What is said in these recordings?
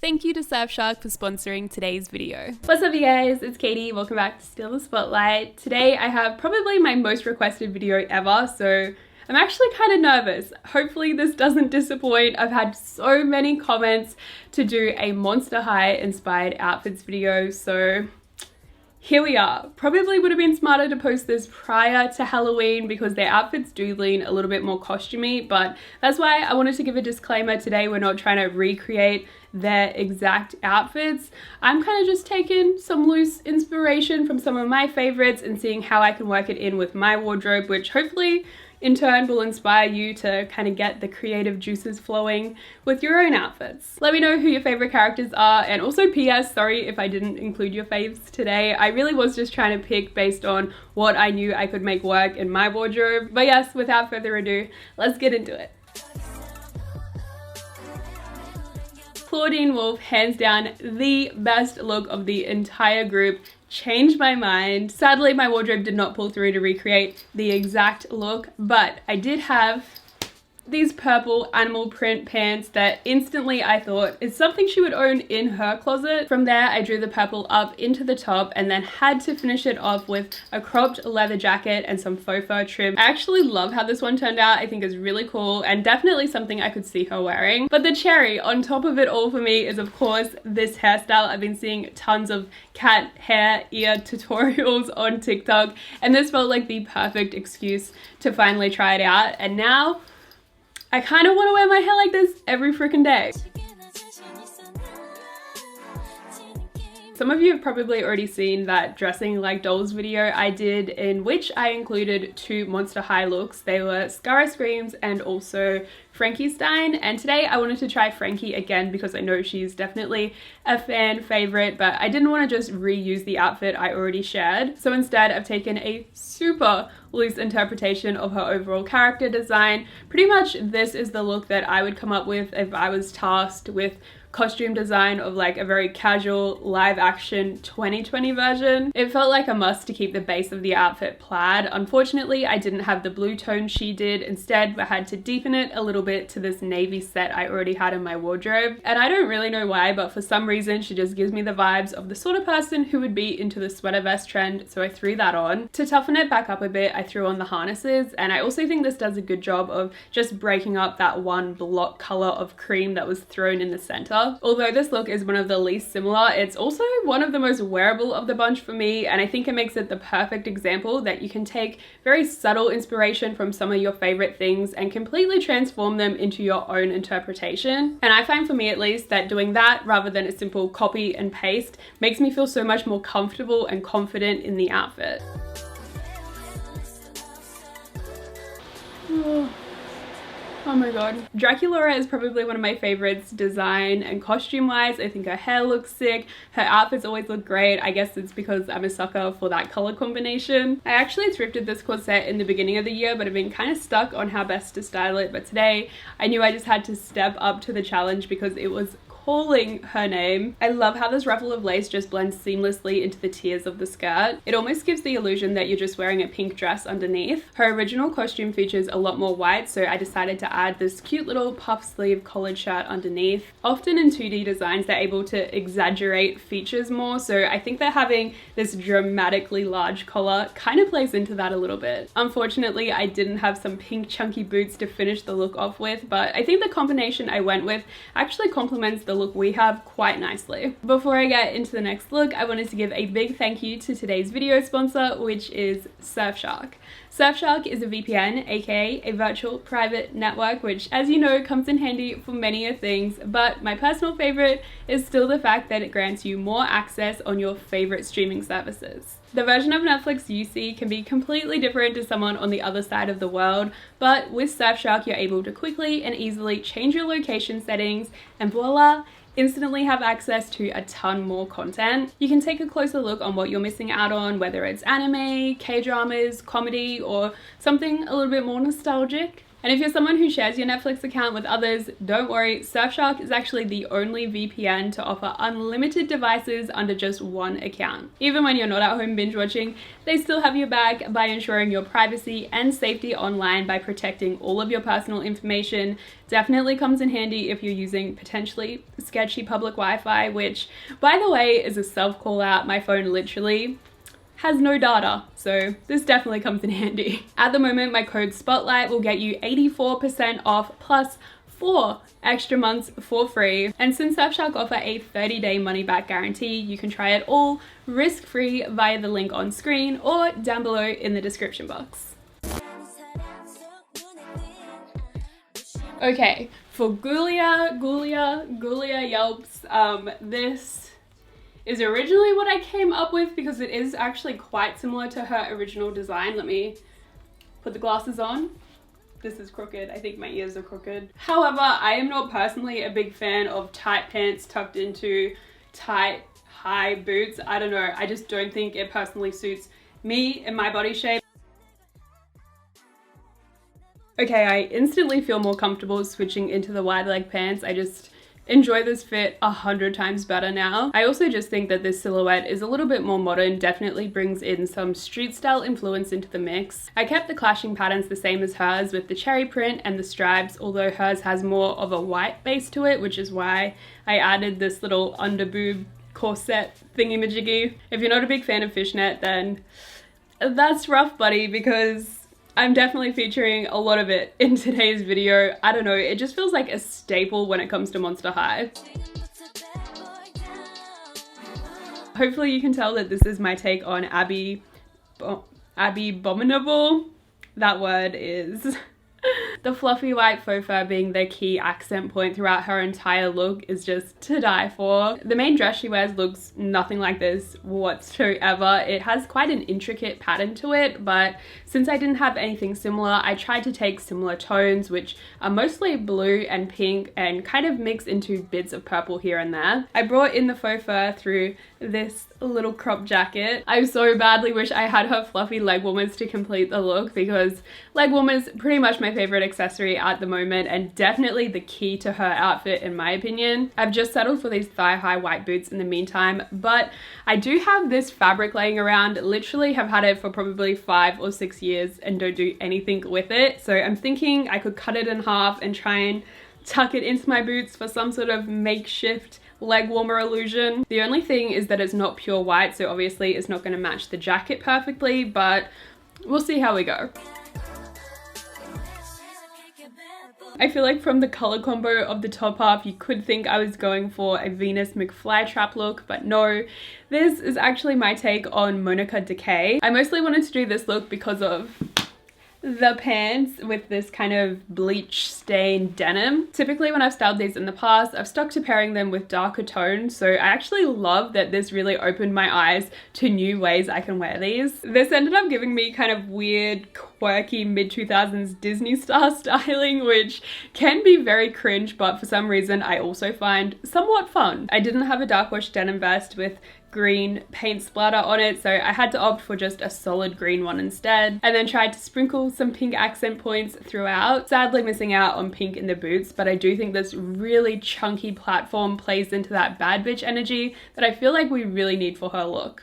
Thank you to Surfshark for sponsoring today's video. What's up you guys, it's Katie, welcome back to Steal the Spotlight. Today I have probably my most requested video ever, so I'm actually kind of nervous. Hopefully this doesn't disappoint. I've had so many comments to do a Monster High inspired outfits video, so here we are. Probably would have been smarter to post this prior to Halloween because their outfits do lean a little bit more costumey, but that's why I wanted to give a disclaimer today. We're not trying to recreate their exact outfits. I'm kind of just taking some loose inspiration from some of my favorites and seeing how I can work it in with my wardrobe, which hopefully in turn will inspire you to kind of get the creative juices flowing with your own outfits. Let me know who your favorite characters are, and also PS, sorry if I didn't include your faves today. I really was just trying to pick based on what I knew I could make work in my wardrobe. But yes, without further ado, let's get into it. Claudine Wolf, hands down the best look of the entire group. Changed my mind. Sadly, my wardrobe did not pull through to recreate the exact look, but I did have these purple animal print pants that instantly I thought is something she would own in her closet. From there, I drew the purple up into the top and then had to finish it off with a cropped leather jacket and some faux fur trim. I actually love how this one turned out. I think it's really cool and definitely something I could see her wearing. But the cherry on top of it all for me is of course this hairstyle. I've been seeing tons of cat hair ear tutorials on TikTok, and this felt like the perfect excuse to finally try it out. And now I kind of want to wear my hair like this every freaking day. Some of you have probably already seen that dressing like dolls video I did, in which I included two Monster High looks. They were Scara Screams and also Frankenstein, and today I wanted to try Frankie again because I know she's definitely a fan favorite, but I didn't want to just reuse the outfit I already shared. So instead I've taken a super loose interpretation of her overall character design. Pretty much this is the look that I would come up with if I was tasked with costume design of like a very casual live action 2020 version. It felt like a must to keep the base of the outfit plaid. Unfortunately, I didn't have the blue tone she did. Instead, I had to deepen it a little bit to this navy set I already had in my wardrobe. And I don't really know why, but for some reason, she just gives me the vibes of the sort of person who would be into the sweater vest trend, so I threw that on. To toughen it back up a bit, I threw on the harnesses, and I also think this does a good job of just breaking up that one block color of cream that was thrown in the center. Although this look is one of the least similar, it's also one of the most wearable of the bunch for me, and I think it makes it the perfect example that you can take very subtle inspiration from some of your favorite things and completely transform them into your own interpretation. And I find, for me at least, that doing that rather than a simple copy and paste makes me feel so much more comfortable and confident in the outfit. Oh my god. Draculaura is probably one of my favorites design and costume wise. I think her hair looks sick. Her outfits always look great. I guess it's because I'm a sucker for that color combination. I actually thrifted this corset in the beginning of the year, but I've been kind of stuck on how best to style it. But today I knew I just had to step up to the challenge because it was calling her name. I love how this ruffle of lace just blends seamlessly into the tiers of the skirt. It almost gives the illusion that you're just wearing a pink dress underneath. Her original costume features a lot more white, so I decided to add this cute little puff sleeve collared shirt underneath. Often in 2D designs, they're able to exaggerate features more, so I think that having this dramatically large collar kind of plays into that a little bit. Unfortunately, I didn't have some pink chunky boots to finish the look off with, but I think the combination I went with actually complements the look we have quite nicely. Before I get into the next look, I wanted to give a big thank you to today's video sponsor, which is Surfshark. Surfshark is a VPN, aka a virtual private network, which, as you know, comes in handy for many things, but my personal favorite is still the fact that it grants you more access on your favorite streaming services. The version of Netflix you see can be completely different to someone on the other side of the world, but with Surfshark you're able to quickly and easily change your location settings and voila, instantly have access to a ton more content. You can take a closer look on what you're missing out on, whether it's anime, K-dramas, comedy, or something a little bit more nostalgic. And if you're someone who shares your Netflix account with others, don't worry, Surfshark is actually the only VPN to offer unlimited devices under just one account. Even when you're not at home binge watching, they still have your back by ensuring your privacy and safety online by protecting all of your personal information. Definitely comes in handy if you're using potentially sketchy public Wi-Fi, which, by the way, is a self-call out. My phone literally has no data, so this definitely comes in handy. At the moment, my code SPOTLIGHT will get you 84% off plus 4 extra months for free. And since Surfshark offer a 30-day money-back guarantee, you can try it all risk-free via the link on screen or down below in the description box. Okay, for Ghoulia Yelps, this is originally what I came up with because it is actually quite similar to her original design. Let me put the glasses on. This is crooked. I think my ears are crooked. However, I am not personally a big fan of tight pants tucked into tight, high boots. I don't know. I just don't think it personally suits me and my body shape. Okay, I instantly feel more comfortable switching into the wide leg pants. I just enjoy this fit 100 times better now. I also just think that this silhouette is a little bit more modern, definitely brings in some street style influence into the mix. I kept the clashing patterns the same as hers with the cherry print and the stripes, although hers has more of a white base to it, which is why I added this little under boob corset thingy-majiggy. If you're not a big fan of fishnet, then that's rough, buddy, because I'm definitely featuring a lot of it in today's video. I don't know, it just feels like a staple when it comes to Monster High. Hopefully you can tell that this is my take on Abby Abominable. That word is... The fluffy white faux fur being the key accent point throughout her entire look is just to die for. The main dress she wears looks nothing like this whatsoever. It has quite an intricate pattern to it, but since I didn't have anything similar, I tried to take similar tones, which are mostly blue and pink, and kind of mix into bits of purple here and there. I brought in the faux fur through this little crop jacket. I so badly wish I had her fluffy leg warmers to complete the look, because leg warmers pretty much my favorite accessory at the moment and definitely the key to her outfit in my opinion. I've just settled for these thigh-high white boots in the meantime, but I do have this fabric laying around. Literally have had it for probably 5 or 6 years and don't do anything with it, so I'm thinking I could cut it in half and try and tuck it into my boots for some sort of makeshift leg warmer illusion. The only thing is that it's not pure white, so obviously it's not going to match the jacket perfectly, but we'll see how we go. I feel like from the color combo of the top half, you could think I was going for a Venus McFlytrap look, but no. This is actually my take on Monica Decay. I mostly wanted to do this look because of the pants with this kind of bleach stained denim. Typically when I've styled these in the past, I've stuck to pairing them with darker tones, so I actually love that this really opened my eyes to new ways I can wear these. This ended up giving me kind of weird, quirky mid-2000s Disney star styling, which can be very cringe, but for some reason I also find somewhat fun. I didn't have a dark wash denim vest with green paint splatter on it, so I had to opt for just a solid green one instead, and then tried to sprinkle some pink accent points throughout. Sadly missing out on pink in the boots, but I do think this really chunky platform plays into that bad bitch energy that I feel like we really need for her look.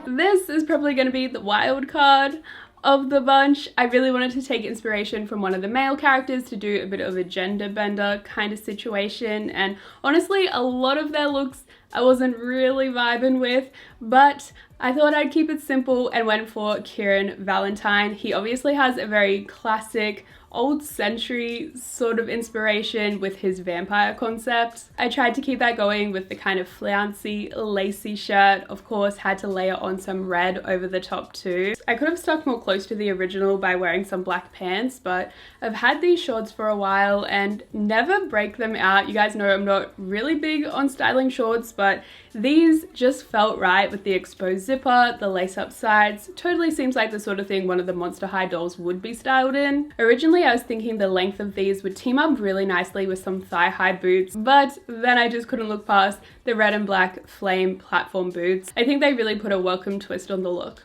This is probably going to be the wild card of the bunch. I really wanted to take inspiration from one of the male characters to do a bit of a gender bender kind of situation, and honestly a lot of their looks I wasn't really vibing with, but I thought I'd keep it simple and went for Kieran Valentine. He obviously has a very classic old century sort of inspiration with his vampire concept. I tried to keep that going with the kind of flouncy, lacy shirt. Of course, had to layer on some red over the top too. I could have stuck more close to the original by wearing some black pants, but I've had these shorts for a while and never break them out. You guys know I'm not really big on styling shorts, but these just felt right with the exposed zipper, the lace-up sides. Totally seems like the sort of thing one of the Monster High dolls would be styled in. Originally, I was thinking the length of these would team up really nicely with some thigh-high boots, but then I just couldn't look past the red and black flame platform boots. I think they really put a welcome twist on the look.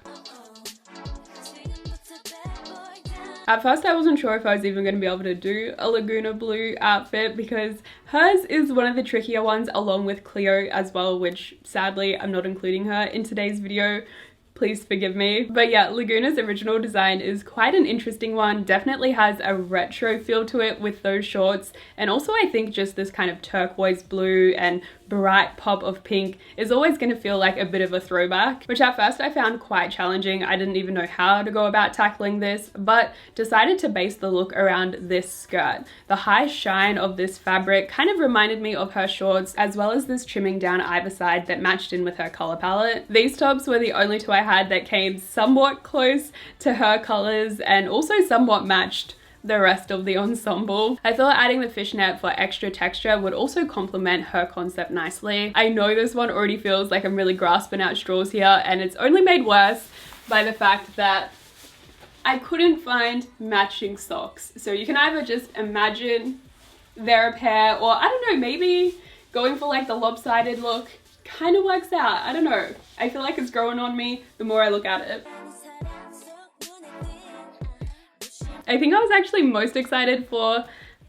At first I wasn't sure if I was even going to be able to do a Laguna blue outfit because hers is one of the trickier ones, along with Cleo as well, which sadly I'm not including her in today's video. Please forgive me. But yeah, Laguna's original design is quite an interesting one. Definitely has a retro feel to it with those shorts. And also I think just this kind of turquoise blue and bright pop of pink is always going to feel like a bit of a throwback, which at first I found quite challenging. I didn't even know how to go about tackling this, but decided to base the look around this skirt. The high shine of this fabric kind of reminded me of her shorts, as well as this trimming down either side that matched in with her color palette. These tops were the only two I had that came somewhat close to her colors and also somewhat matched the rest of the ensemble. I thought adding the fishnet for extra texture would also complement her concept nicely. I know this one already feels like I'm really grasping at straws here, and it's only made worse by the fact that I couldn't find matching socks. So you can either just imagine they're a pair, or I don't know, maybe going for like the lopsided look kind of works out. I don't know. I feel like it's growing on me the more I look at it. I think I was actually most excited for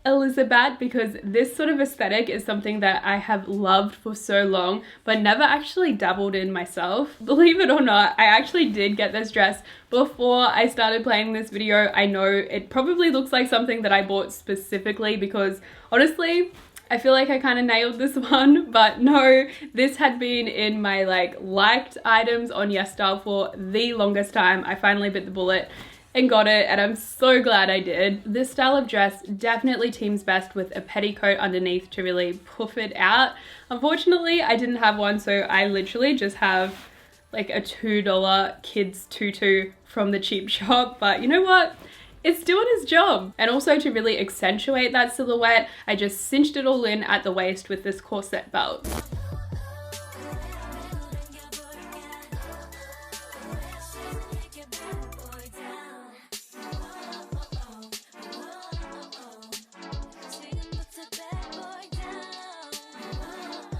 Elizabeth because this sort of aesthetic is something that I have loved for so long, but never actually dabbled in myself. Believe it or not, I actually did get this dress before I started playing this video. I know it probably looks like something that I bought specifically because honestly, I feel like I kind of nailed this one, but no, this had been in my liked items on YesStyle for the longest time. I finally bit the bullet and got it, and I'm so glad I did. This style of dress definitely teams best with a petticoat underneath to really puff it out. Unfortunately, I didn't have one, so I literally just have like a $2 kids tutu from the cheap shop, but you know what? It's doing its job. And also to really accentuate that silhouette, I just cinched it all in at the waist with this corset belt.